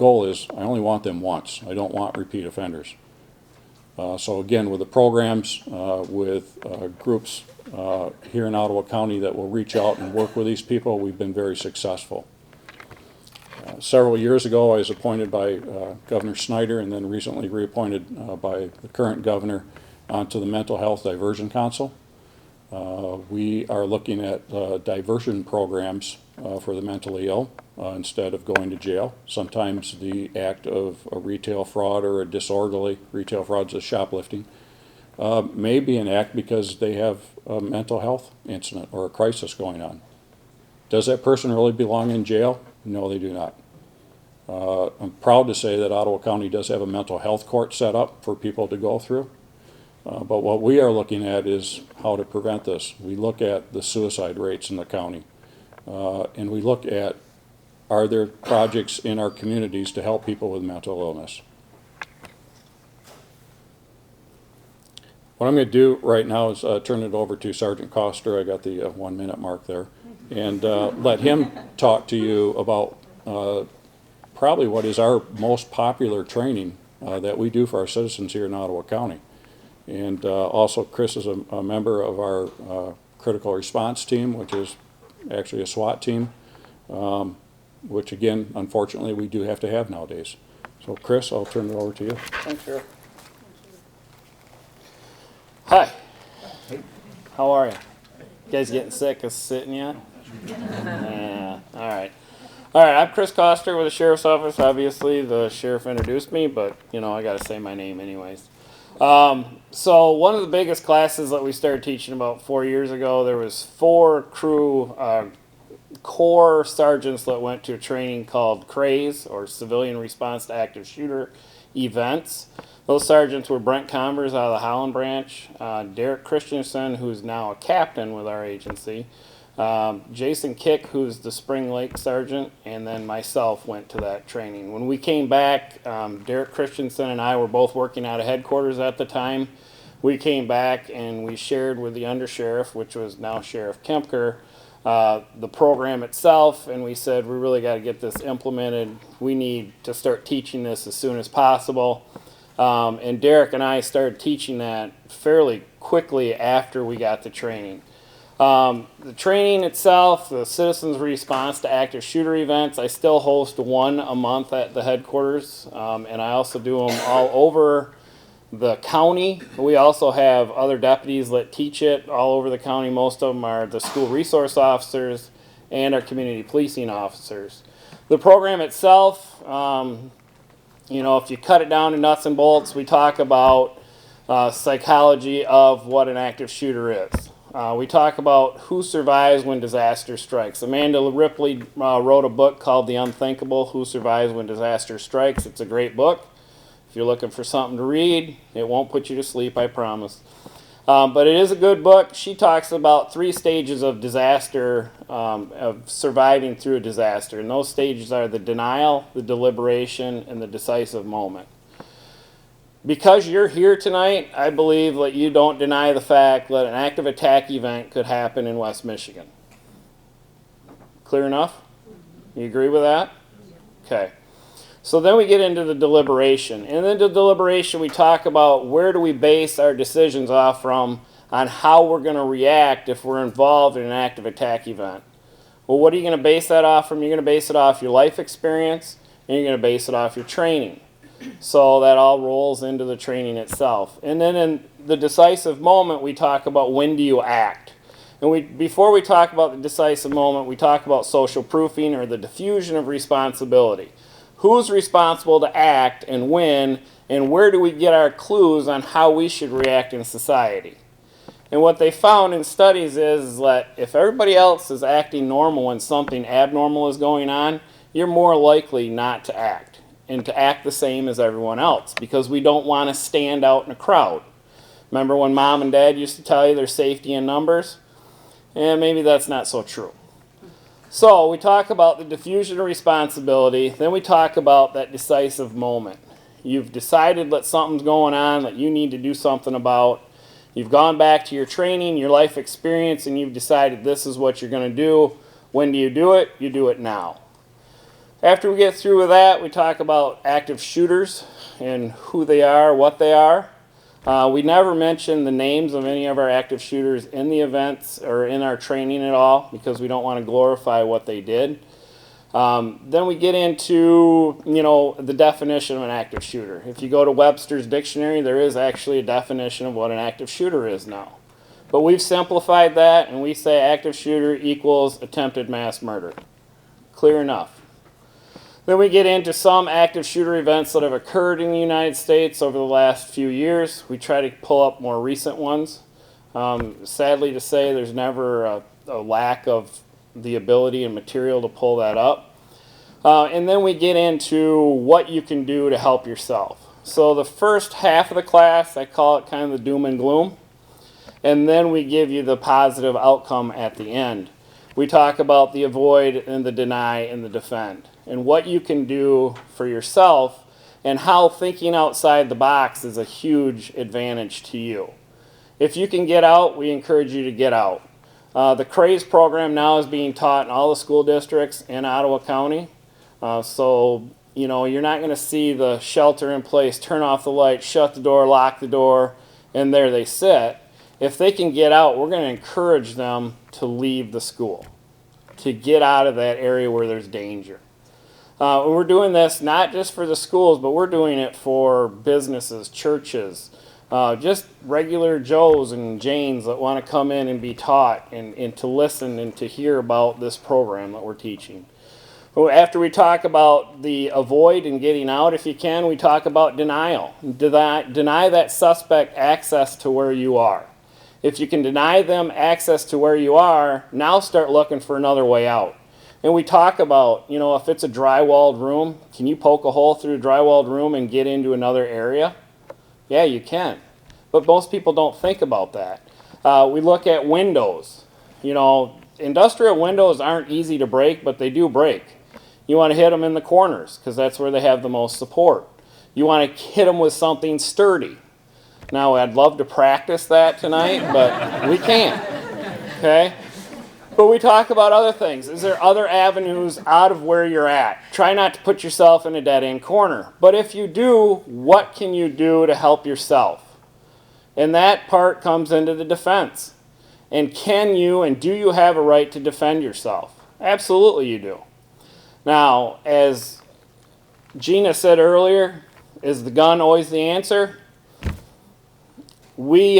goal is I only want them once. I don't want repeat offenders. So again, with the programs, with groups here in Ottawa County that will reach out and work with these people, we've been very successful. Several years ago, I was appointed by Governor Snyder and then recently reappointed by the current governor onto the Mental Health Diversion Council. We are looking at diversion programs for the mentally ill instead of going to jail. Sometimes the act of a retail fraud or a disorderly retail fraud, is shoplifting, may be an act because they have a mental health incident or a crisis going on. Does that person really belong in jail? No, they do not. I'm proud to say that Ottawa County does have a mental health court set up for people to go through. But what we are looking at is how to prevent this. We look at the suicide rates in the county, and we look at, are there projects in our communities to help people with mental illness? What I'm going to do right now is turn it over to Sergeant Coster. I got the 1 minute mark there, and let him talk to you about probably what is our most popular training that we do for our citizens here in Ottawa County. And also Chris is a member of our critical response team, which is actually a SWAT team, which again, unfortunately, we do have to have nowadays. So Chris, I'll turn it over to you. Thanks, Sheriff. Hi. How are you? You guys getting sick of sitting yet? Yeah. All right. All right. I'm Chris Coster with the Sheriff's Office. Obviously, the Sheriff introduced me, but, you know, I got to say my name anyways. So one of the biggest classes that we started teaching about 4 years ago, there was 4 crew corps sergeants that went to a training called CRAZE, or Civilian Response to Active Shooter Events. Those sergeants were Brent Convers out of the Holland branch, Derek Christensen, who's now a captain with our agency, Jason Kick, who's the Spring Lake sergeant, and then myself went to that training. When we came back, Derek Christensen and I were both working out of headquarters at the time. We came back and we shared with the undersheriff, which was now Sheriff Kempker, the program itself, and we said we really got to get this implemented. We need to start teaching this as soon as possible. And Derek and I started teaching that fairly quickly after we got the training. The training itself, the Citizens Response to Active Shooter Events, I still host one a month at the headquarters, and I also do them all over the county. We also have other deputies that teach it all over the county. Most of them are the school resource officers and our community policing officers. The program itself, you know, if you cut it down to nuts and bolts, we talk about psychology of what an active shooter is. We talk about who survives when disaster strikes. Amanda Ripley wrote a book called The Unthinkable, Who Survives When Disaster Strikes. It's a great book. If you're looking for something to read, it won't put you to sleep, I promise. But it is a good book. She talks about 3 stages of disaster, of surviving through a disaster. And those stages are the denial, the deliberation, and the decisive moment. Because you're here tonight, I believe that you don't deny the fact that an active attack event could happen in West Michigan. Clear enough? You agree with that? Okay. So then we get into the deliberation. And in the deliberation, we talk about where do we base our decisions off from on how we're going to react if we're involved in an active attack event. Well, what are you going to base that off from? You're going to base it off your life experience, and you're going to base it off your training. So that all rolls into the training itself. And then in the decisive moment, we talk about when do you act. And before we talk about the decisive moment, we talk about social proofing, or the diffusion of responsibility. Who's responsible to act and when, and where do we get our clues on how we should react in society? And what they found in studies is that if everybody else is acting normal when something abnormal is going on, you're more likely not to act, and to act the same as everyone else, because we don't want to stand out in a crowd. Remember when Mom and Dad used to tell you there's safety in numbers? And maybe that's not so true. So we talk about the diffusion of responsibility, then we talk about that decisive moment. You've decided that something's going on that you need to do something about. You've gone back to your training, your life experience, and you've decided this is what you're going to do. When do you do it? You do it now. After we get through with that, we talk about active shooters and who they are, what they are. We never mention the names of any of our active shooters in the events or in our training at all because we don't want to glorify what they did. Then we get into, the definition of an active shooter. If you go to Webster's dictionary, there is actually a definition of what an active shooter is now. But we've simplified that and we say active shooter equals attempted mass murder. Clear enough. Then we get into some active shooter events that have occurred in the United States over the last few years. We try to pull up more recent ones. Sadly to say, there's never a lack of the ability and material to pull that up. And then we get into what you can do to help yourself. So the first half of the class, I call it kind of the doom and gloom. And then we give you the positive outcome at the end. We talk about the avoid and the deny and the defend, and what you can do for yourself and how thinking outside the box is a huge advantage to you. If you can get out, we encourage you to get out. The CRAZE program now is being taught in all the school districts in Ottawa County. So you're not going to see the shelter in place, turn off the light, shut the door, lock the door, and there they sit. If they can get out, we're going to encourage them to leave the school, to get out of that area where there's danger. We're doing this not just for the schools, but we're doing it for businesses, churches, just regular Joes and Janes that want to come in and be taught and to listen and to hear about this program that we're teaching. After we talk about the avoid and getting out, if you can, we talk about denial. Deny that suspect access to where you are. If you can deny them access to where you are, now start looking for another way out. And we talk about, if it's a drywalled room, can you poke a hole through a drywalled room and get into another area? Yeah, you can. But most people don't think about that. We look at windows. Industrial windows aren't easy to break, but they do break. You want to hit them in the corners because that's where they have the most support. You want to hit them with something sturdy. Now, I'd love to practice that tonight, but we can't, okay? But we talk about other things. Is there other avenues out of where you're at? Try not to put yourself in a dead-end corner. But if you do, what can you do to help yourself? And that part comes into the defense. And can you and do you have a right to defend yourself? Absolutely you do. Now, as Gina said earlier, is the gun always the answer? We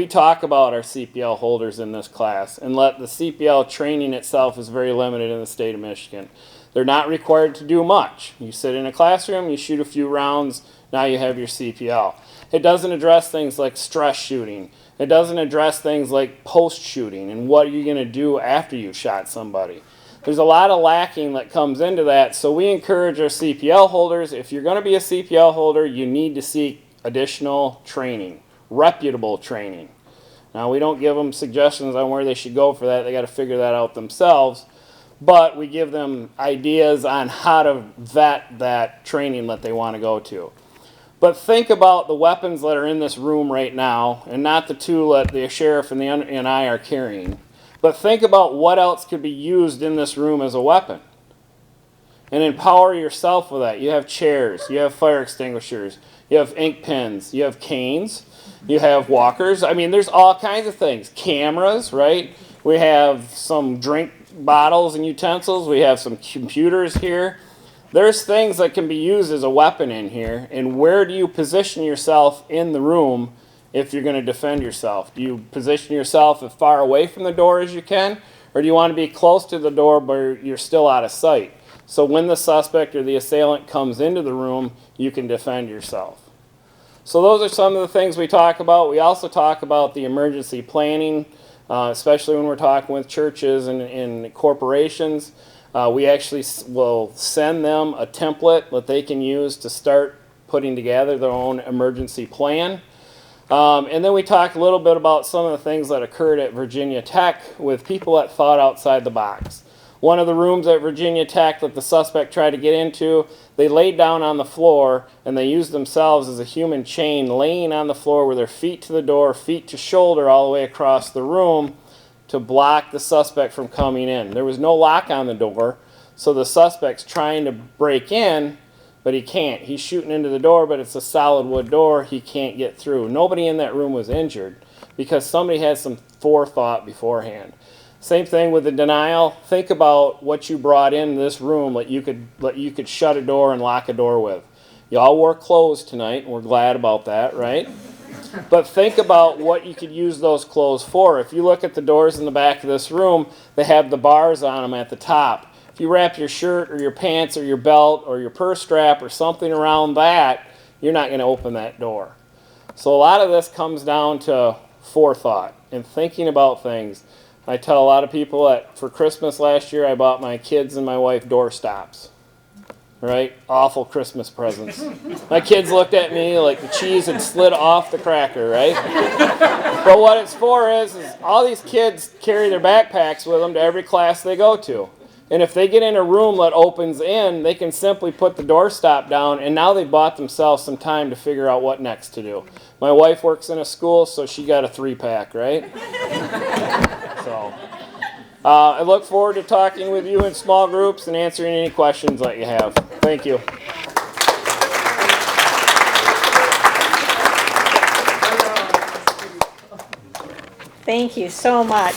talk about our CPL holders in this class, and the CPL training itself is very limited in the state of Michigan. They're not required to do much. You sit in a classroom, you shoot a few rounds, now you have your CPL. It doesn't address things like stress shooting. It doesn't address things like post-shooting and what are you going to do after you shot somebody. There's a lot of lacking that comes into that, so we encourage our CPL holders, if you're going to be a CPL holder, you need to seek additional training. Reputable training. Now, we don't give them suggestions on where they should go for that. They got to figure that out themselves. But we give them ideas on how to vet that training that they want to go to. But think about the weapons that are in this room right now, and not the two that the sheriff and I are carrying. But think about what else could be used in this room as a weapon. And empower yourself with that. You have chairs, you have fire extinguishers, you have ink pens, you have canes. You have walkers. I mean, there's all kinds of things. Cameras, right? We have some drink bottles and utensils. We have some computers here. There's things that can be used as a weapon in here. And where do you position yourself in the room if you're going to defend yourself? Do you position yourself as far away from the door as you can? Or do you want to be close to the door but you're still out of sight? So when the suspect or the assailant comes into the room, you can defend yourself. So those are some of the things we talk about. We also talk about the emergency planning, especially when we're talking with churches and corporations. We actually will send them a template that they can use to start putting together their own emergency plan. And then we talk a little bit about some of the things that occurred at Virginia Tech with people that thought outside the box. One of the rooms at Virginia Tech that the suspect tried to get into, they laid down on the floor and they used themselves as a human chain laying on the floor with their feet to the door, feet to shoulder all the way across the room to block the suspect from coming in. There was no lock on the door, So the suspect's trying to break in, but he can't. He's shooting into the door, but it's a solid wood door. He can't get through. Nobody in that room was injured because somebody had some forethought beforehand. Same thing with the denial. Think about what you brought in this room that you could shut a door and lock a door with. You all wore clothes tonight, and we're glad about that, right? But think about what you could use those clothes for. If you look at the doors in the back of this room, they have the bars on them at the top. If you wrap your shirt or your pants or your belt or your purse strap or something around that, you're not going to open that door. So a lot of this comes down to forethought and thinking about things. I tell a lot of people that for Christmas last year I bought my kids and my wife door stops. Right? Awful Christmas presents. My kids looked at me like the cheese had slid off the cracker, right? But what it's for is all these kids carry their backpacks with them to every class they go to. And if they get in a room that opens in, they can simply put the doorstop down, and now they bought themselves some time to figure out what next to do. My wife works in a school, so she got a 3-pack, right? So, I look forward to talking with you in small groups and answering any questions that you have. Thank you. Thank you so much.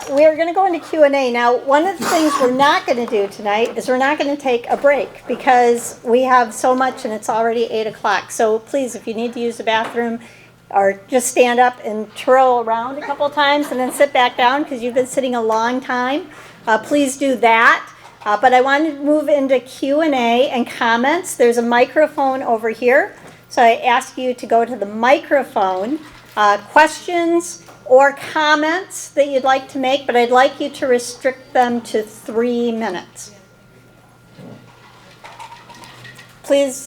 We're going to go into Q&A. Now, one of the things we're not going to do tonight is we're not going to take a break because we have so much and it's already 8 o'clock. So please, if you need to use the bathroom or just stand up and twirl around a couple times and then sit back down because you've been sitting a long time, please do that. But I want to move into Q&A and comments. There's a microphone over here. So I ask you to go to the microphone. Questions or comments that you'd like to make, but I'd like you to restrict them to 3 minutes. Please